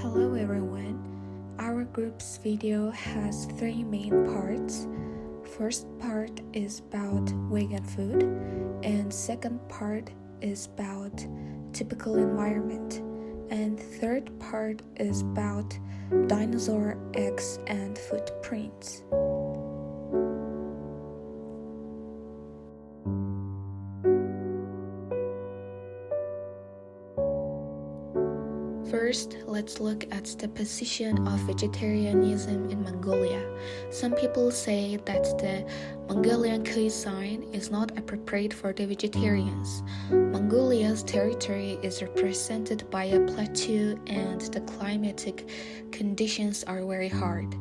Hello everyone. Our group's video has three main parts. First part is about vegan food, and second part is about typical environment, and third part is about dinosaur eggs and footprints. First, let's look at the position of vegetarianism in Mongolia. Some people say that the Mongolian cuisine is not appropriate for the vegetarians. Mongolia's territory is represented by a plateau and the climatic conditions are very hard.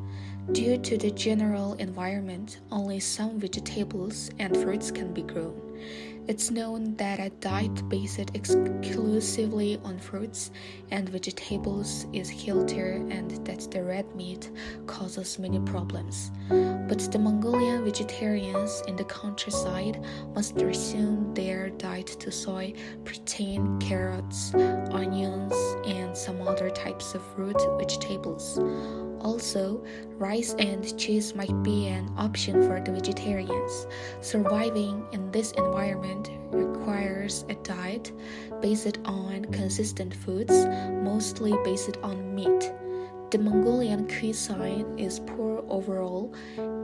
Due to the general environment, only some vegetables and fruits can be grown. It's known that a diet based exclusively on fruits and vegetables is healthier and that the red meat causes many problems. But the Mongolian vegetarians in the countryside must resume their diet to soy, protein, carrots, onions, and some other types of root vegetables. Also, rice and cheese might be an option for the vegetarians. Surviving in this environment requires a diet based on consistent foods, mostly based on meat. The Mongolian cuisine is poor overall,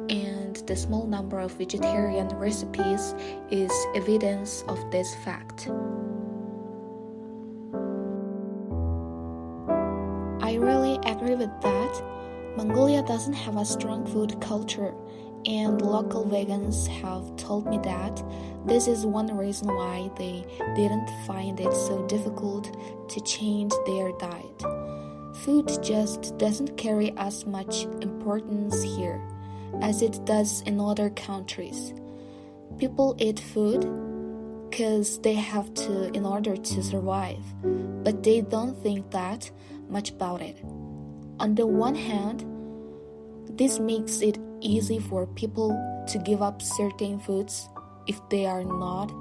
and the small number of vegetarian recipes is evidence of this fact. I really agree with that. Mongolia doesn't have a strong food culture, and local vegans have told me that this is one reason why they didn't find it so difficult to change their diet. Food just doesn't carry as much importance here as it does in other countries. People eat food because they have to in order to survive, but they don't think that much about it. On the one hand, this makes it easy for people to give up certain foods if they are not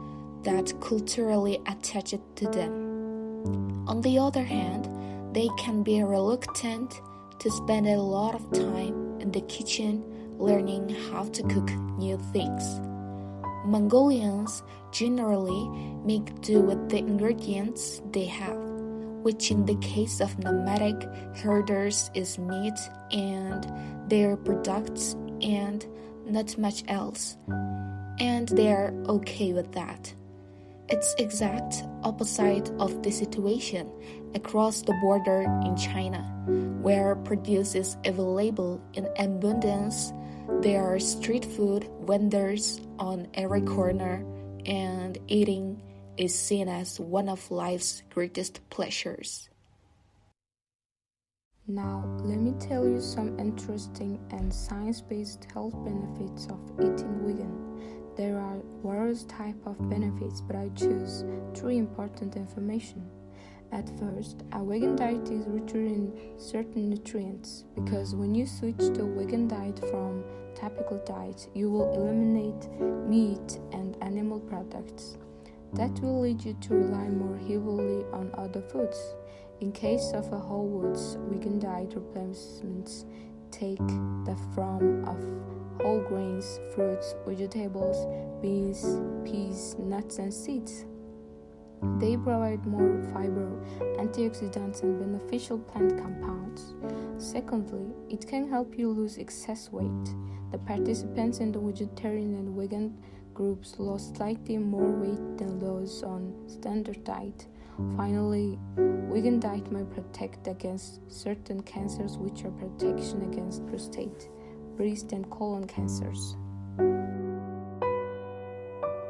that culturally attached to them. On the other hand, they can be reluctant to spend a lot of time in the kitchen learning how to cook new things. Mongolians generally make do with the ingredients they have, which in the case of nomadic herders is meat and their products and not much else. And they are okay with that. It's exact opposite of the situation across the border in China, where produce is available in abundance. There are street food vendors on every corner, and eating is seen as one of life's greatest pleasures. Now, let me tell you some interesting and science-based health benefits of eating vegan. There are various types of benefits, but I choose three important information. At first, a vegan diet is richer in certain nutrients because when you switch to a vegan diet from typical diet, you will eliminate meat and animal products. That will lead you to rely more heavily on other foods. In case of a whole foods vegan diet, replacements take the form of whole grains, fruits, vegetables, beans, peas, nuts, and seeds. They provide more fiber, antioxidants, and beneficial plant compounds. Secondly, it can help you lose excess weight. The participants in the vegetarian and vegan groups lost slightly more weight than those on standard diet. Finally, vegan diet may protect against certain cancers, which are protection against prostate, breast, and colon cancers.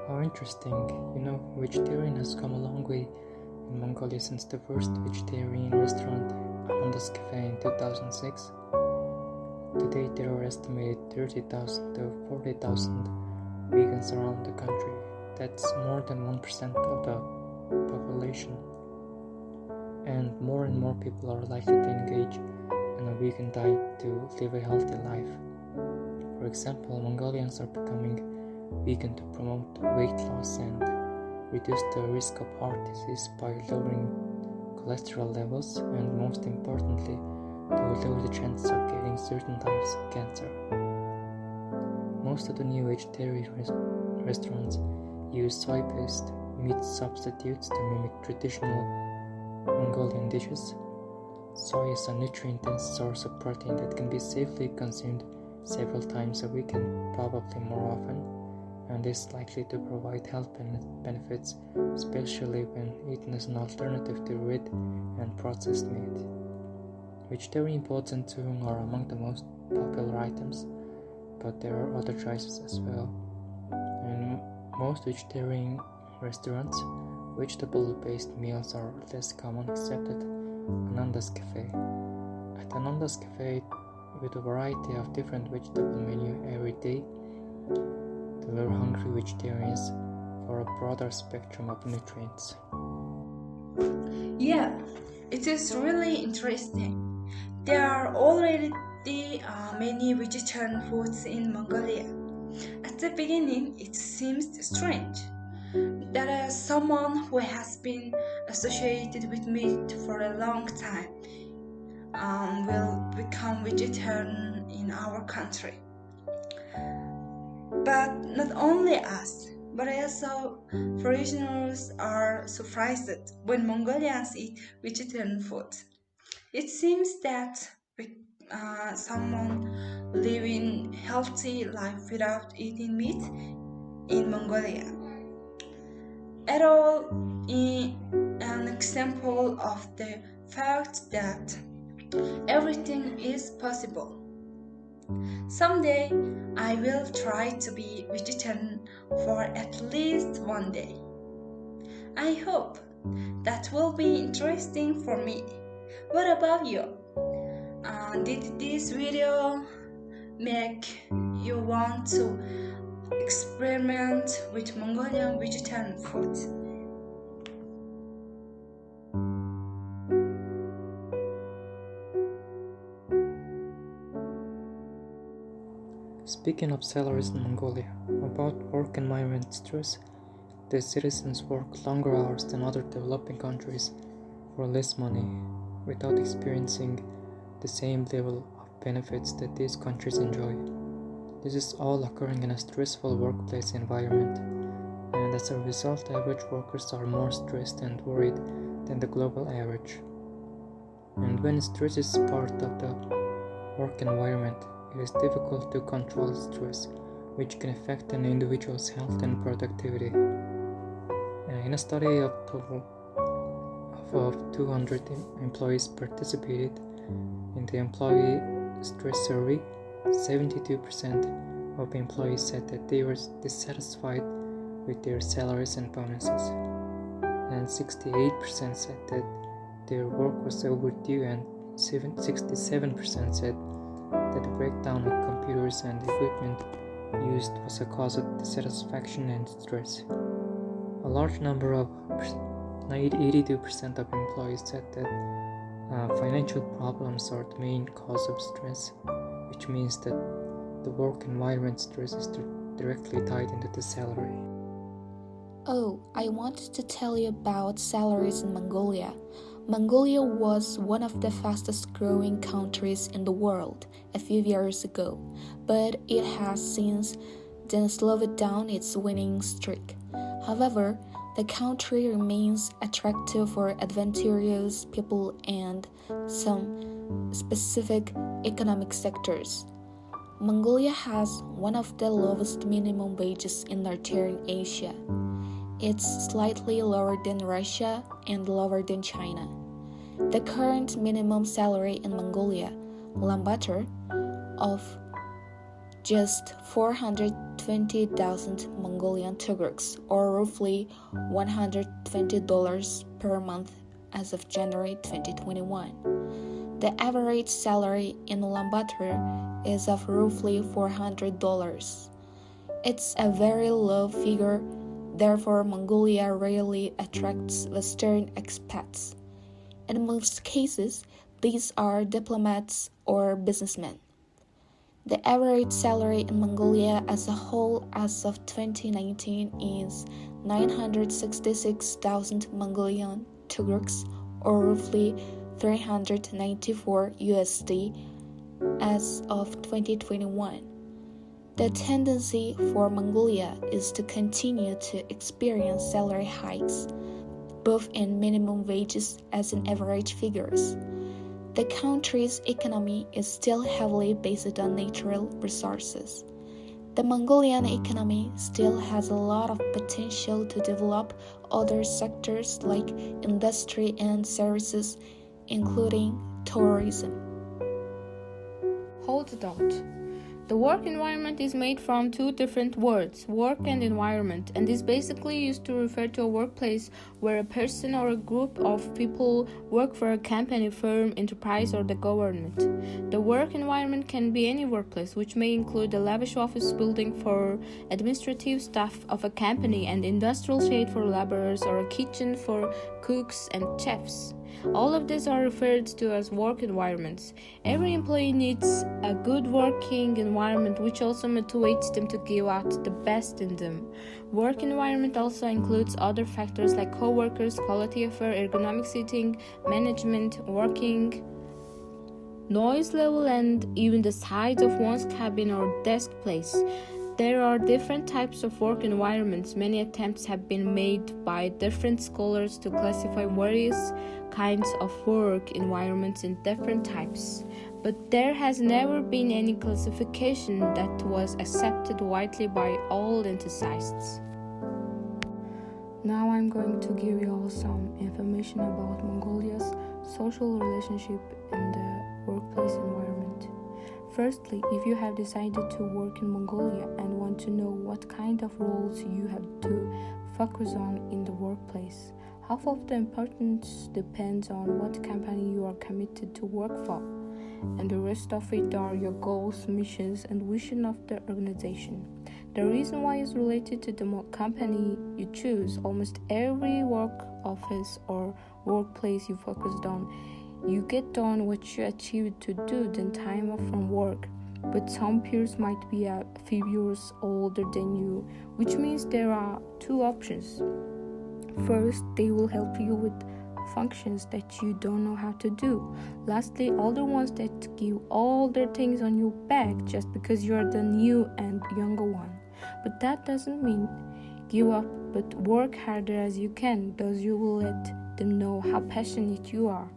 How interesting. Vegetarian has come a long way in Mongolia since the first vegetarian restaurant, Amanda's Cafe, in 2006. Today there are estimated 30,000 to 40,000 vegans around the country. That's more than 1% of the population. And more people are likely to engage in a vegan diet to live a healthy life. For example, Mongolians are becoming vegan to promote weight loss and reduce the risk of heart disease by lowering cholesterol levels, and most importantly, to lower the chances of getting certain types of cancer. Most of the new vegetarian restaurants use soy-based meat substitutes to mimic traditional Mongolian dishes. Soy is a nutrient-dense source of protein that can be safely consumed several times a week and probably more often, and is likely to provide health benefits, especially when eaten as an alternative to red and processed meat. Vegetarian pods and tung are among the most popular items, but there are other choices as well. In most vegetarian restaurants, vegetable-based meals are less common except at Ananda's Cafe. At Ananda's Cafe, with a variety of different vegetable menu every day, to lure hungry vegetarians for a broader spectrum of nutrients. Yeah, it is really interesting. There are already many vegetarian foods in Mongolia. At the beginning, it seems strange that someone who has been associated with meat for a long time will become vegetarian in our country. But not only us, but also foreigners are surprised when Mongolians eat vegetarian food. It seems that someone living healthy life without eating meat in Mongolia at all an example of the fact that everything is possible. Someday I will try to be vegetarian for at least one day. I hope that will be interesting for me. What about you? Did this video make you want to experiment with Mongolian vegetarian food? Speaking of salaries in Mongolia, about work environment stress, the citizens work longer hours than other developing countries for less money, without experiencing the same level of benefits that these countries enjoy. This is all occurring in a stressful workplace environment, and as a result, average workers are more stressed and worried than the global average. And when stress is part of the work environment, it is difficult to control stress, which can affect an individual's health and productivity. In a study of 200 employees participated in the employee stress survey, 72% of employees said that they were dissatisfied with their salaries and bonuses, and 68% said that their work was overdue, and 67% said that the breakdown of computers and equipment used was a cause of dissatisfaction and stress. A large number of 82% of employees said that financial problems are the main cause of stress, which means that the work environment stress is directly tied into the salary. Oh, I wanted to tell you about salaries in Mongolia. Mongolia was one of the fastest growing countries in the world a few years ago, but it has since then slowed down its winning streak. However, the country remains attractive for adventurous people and some specific economic sectors. Mongolia has one of the lowest minimum wages in Northern Asia. It's slightly lower than Russia and lower than China. The current minimum salary in Mongolia, Ulaanbaatar, of just 420,000 Mongolian tugrux, or roughly $120 per month as of January 2021. The average salary in Ulaanbaatar is of roughly $400. It's a very low figure. Therefore, Mongolia rarely attracts Western expats. In most cases, these are diplomats or businessmen. The average salary in Mongolia as a whole as of 2019 is 966,000 Mongolian tugrux, or roughly 394 USD as of 2021. The tendency for Mongolia is to continue to experience salary hikes, both in minimum wages as in average figures. The country's economy is still heavily based on natural resources. The Mongolian economy still has a lot of potential to develop other sectors like industry and services, including tourism. Hold the thought. The work environment is made from two different words, work and environment, and is basically used to refer to a workplace where a person or a group of people work for a company, firm, enterprise, or the government. The work environment can be any workplace, which may include a lavish office building for administrative staff of a company, an industrial shade for laborers, or a kitchen for cooks and chefs. All of these are referred to as work environments. Every employee needs a good working environment, which also motivates them to give out the best in them. Work environment also includes other factors like co-workers, quality of air, ergonomic seating, management, working noise level, and even the size of one's cabin or desk place. There are different types of work environments. Many attempts have been made by different scholars to classify various kinds of work environments in different types, but there has never been any classification that was accepted widely by all enthusiasts. Now I'm going to give you all some information about Mongolia's social relationship in the workplace environment. Firstly, if you have decided to work in Mongolia and want to know what kind of roles you have to focus on in the workplace, half of the importance depends on what company you are committed to work for, and the rest of it are your goals, missions, and vision of the organization. The reason why is related to the company you choose. Almost every work office or workplace you focused on, you get done what you achieved to do the time off from work. But some peers might be a few years older than you, which means there are two options. First, they will help you with functions that you don't know how to do. Lastly, older ones that give all their things on your back just because you are the new and younger one. But that doesn't mean give up, but work harder as you can, thus you will let them know how passionate you are.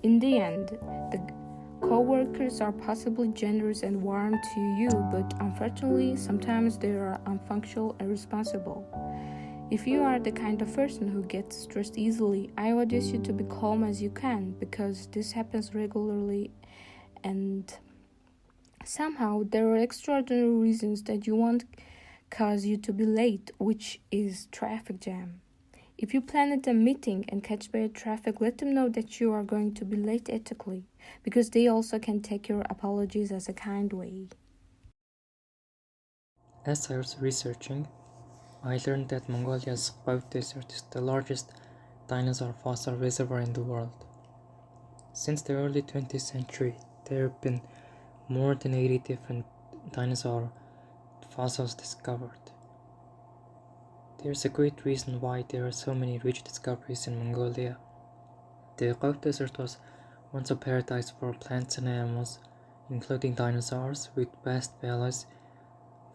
In the end, the co-workers are possibly generous and warm to you, but unfortunately, sometimes they are unpunctual and irresponsible. If you are the kind of person who gets stressed easily, I advise you to be calm as you can, because this happens regularly, and somehow there are extraordinary reasons that you won't cause you to be late, which is traffic jam. If you plan a meeting and catch bad traffic, let them know that you are going to be late ethically, because they also can take your apologies as a kind way. As I was researching, I learned that Mongolia's Gao Desert is the largest dinosaur fossil reservoir in the world. Since the early 20th century, there have been more than 80 different dinosaur fossils discovered. There's a great reason why there are so many rich discoveries in Mongolia. The Gao Desert was once a paradise for plants and animals, including dinosaurs, with vast valleys,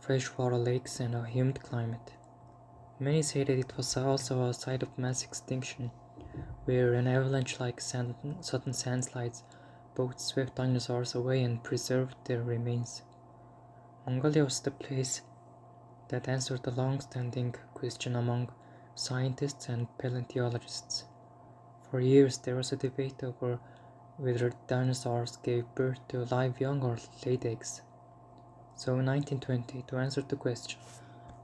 freshwater lakes, and a humid climate. Many say that it was also a site of mass extinction, where an avalanche-like sudden landslides both swept dinosaurs away and preserved their remains. Mongolia was the place that answered the long-standing question among scientists and paleontologists. For years there was a debate over whether dinosaurs gave birth to live young or laid eggs. So in 1920, to answer the question,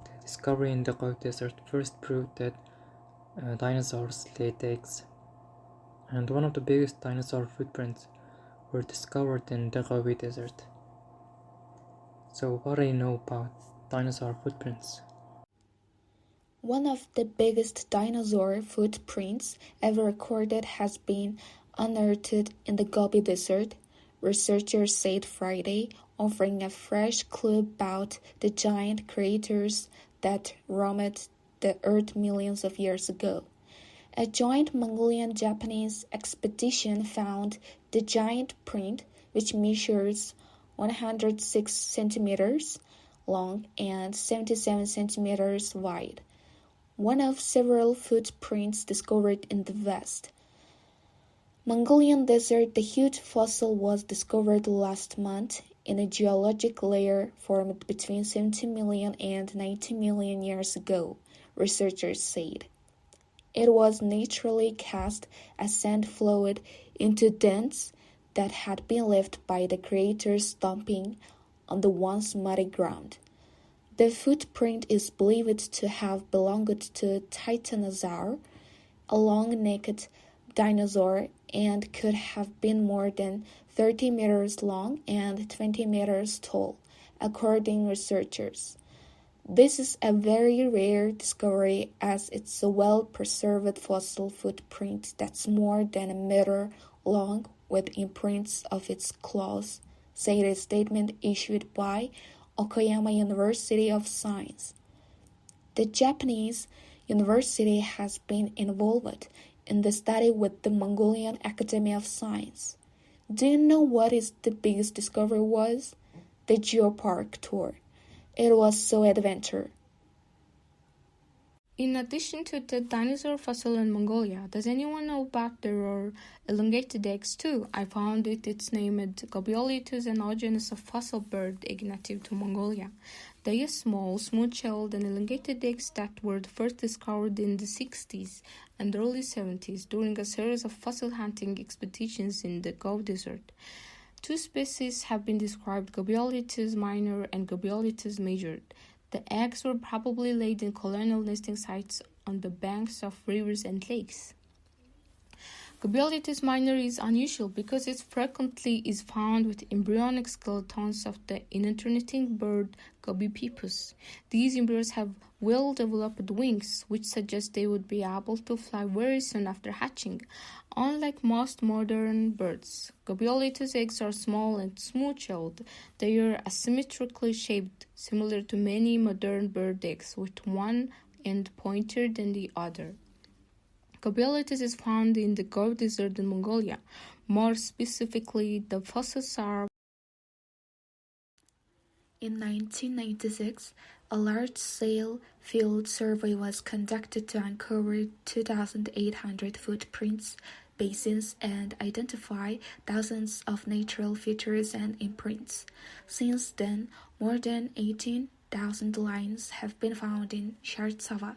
the discovery in the Gao Desert first proved that dinosaurs laid eggs, and one of the biggest dinosaur footprints were discovered in the Gao Desert. So what do you know about dinosaur footprints? One of the biggest dinosaur footprints ever recorded has been unearthed in the Gobi Desert, researchers said Friday, offering a fresh clue about the giant creatures that roamed the Earth millions of years ago. A joint Mongolian-Japanese expedition found the giant print, which measures 106 centimeters long and 77 centimeters wide, one of several footprints discovered in the West. Mongolian desert. The huge fossil was discovered last month in a geologic layer formed between 70 million and 90 million years ago, researchers said. It was naturally cast as sand flowed into dents that had been left by the creators stomping on the once muddy ground. The footprint is believed to have belonged to Titanosaur, a long-necked dinosaur, and could have been more than 30 meters long and 20 meters tall, according to researchers. This is a very rare discovery as it's a well-preserved fossil footprint that's more than a meter long with imprints of its claws, said a statement issued by Okayama University of Science. The Japanese university has been involved in the study with the Mongolian Academy of Science. Do you know what the biggest discovery was? The geopark tour. It was so adventure. In addition to the dinosaur fossil in Mongolia, does anyone know about there are elongated eggs too? I found it's named Gobiolitus, an genus of fossil bird egg native to Mongolia. They are small, smooth-shelled and elongated eggs that were first discovered in the 60s and early 70s during a series of fossil hunting expeditions in the Gobi Desert. Two species have been described, Gobiolitus minor and Gobiolitus major. The eggs were probably laid in colonial nesting sites on the banks of rivers and lakes. Gobiolitus minor is unusual because it frequently is found with embryonic skeletons of the innernating bird Gobipipus. These embryos have well-developed wings, which suggest they would be able to fly very soon after hatching. Unlike most modern birds, Gobiolitus eggs are small and smooth-shelled. They are asymmetrically shaped, similar to many modern bird eggs, with one end pointier than the other. Gobiolitus is found in the Gobi Desert in Mongolia. More specifically, the fossils are. In 1996, a large-scale field survey was conducted to uncover 2,800 footprints, basins, and identify thousands of natural features and imprints. Since then, more than 18,000 lines have been found in Shartsava.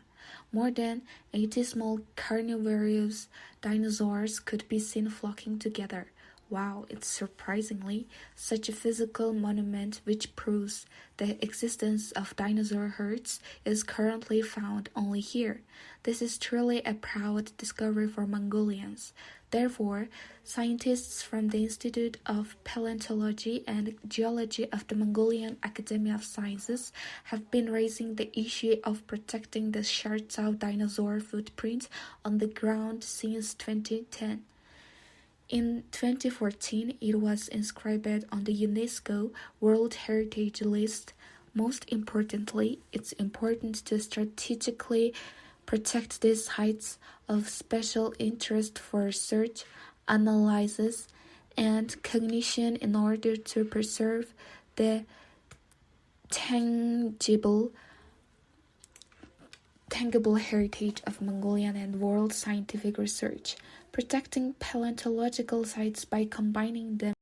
More than 80 small carnivorous dinosaurs could be seen flocking together. Wow, it's surprisingly such a physical monument which proves the existence of dinosaur herds is currently found only here. This is truly a proud discovery for Mongolians. Therefore, scientists from the Institute of Paleontology and Geology of the Mongolian Academy of Sciences have been raising the issue of protecting the Shartsau dinosaur footprint on the ground since 2010. In 2014, it was inscribed on the UNESCO World Heritage List. Most importantly, it's important to strategically protect these sites of special interest for research, analysis, and cognition in order to preserve the tangible heritage of Mongolian and world scientific research. Protecting paleontological sites by combining them